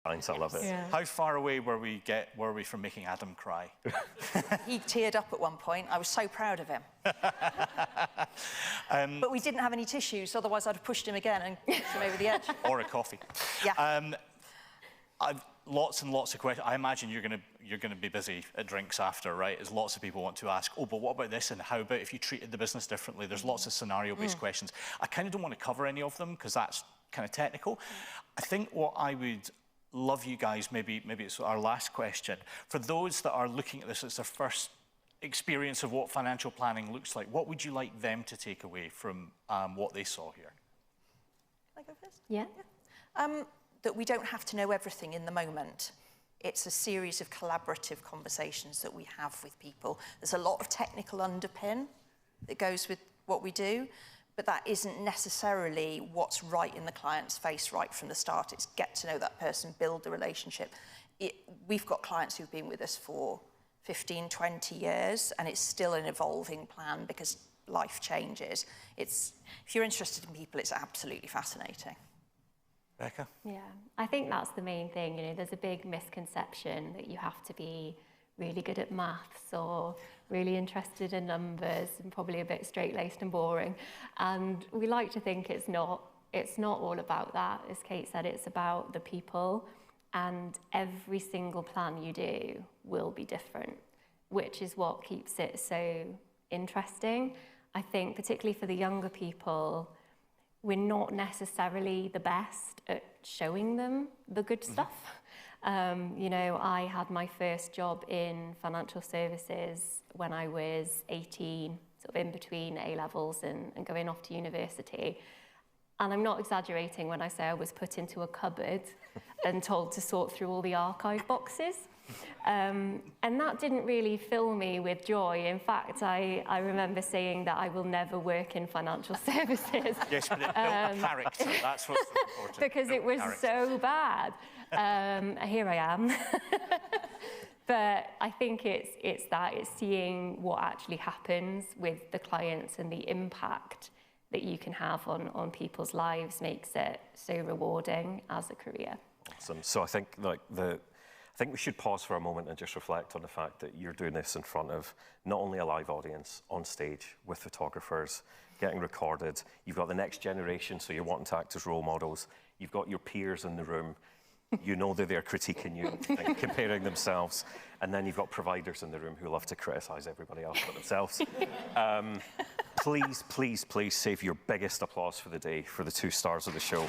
I love it. Yeah. How far away were we from making Adam cry? He teared up at one point. I was so proud of him. But we didn't have any tissues, otherwise I'd have pushed him again and pushed him over the edge. Or a coffee. Yeah. I've lots and lots of questions. I imagine you're gonna be busy at drinks after, right? As lots of people want to ask, oh, but what about this? And how about if you treated the business differently? There's lots of scenario-based questions. I kind of don't want to cover any of them because that's kind of technical. I think what I would love you guys, maybe it's our last question, for those that are looking at this as their first experience of what financial planning looks like, what would you like them to take away from what they saw here? Can I go first? Yeah. That we don't have to know everything in the moment. It's a series of collaborative conversations that we have with people. There's a lot of technical underpin that goes with what we do, but that isn't necessarily what's right in the client's face right from the start. It's get to know that person, build the relationship. We've got clients who've been with us for 15, 20 years, and it's still an evolving plan because life changes. If you're interested in people, it's absolutely fascinating. Becca? Yeah, I think that's the main thing. You know, there's a big misconception that you have to be really good at maths or really interested in numbers and probably a bit straight-laced and boring. And we like to think it's not all about that. As Kate said, it's about the people, and every single plan you do will be different, which is what keeps it so interesting. I think particularly for the younger people, we're not necessarily the best at showing them the good stuff. You know, I had my first job in financial services when I was 18, sort of in between A-levels and going off to university. And I'm not exaggerating when I say I was put into a cupboard and told to sort through all the archive boxes. And that didn't really fill me with joy. In fact, I remember saying that I will never work in financial services. Yes, but it built a character. That's what's important. Because it was so bad. Here I am. But I think it's seeing what actually happens with the clients, and the impact that you can have on people's lives makes it so rewarding as a career. Awesome. So I think I think we should pause for a moment and just reflect on the fact that you're doing this in front of not only a live audience on stage with photographers, getting recorded. You've got the next generation, so you're wanting to act as role models. You've got your peers in the room. You know that they're critiquing you and comparing themselves. And then you've got providers in the room who love to criticise everybody else but themselves. Please, please, please save your biggest applause for the day for the 2 stars of the show.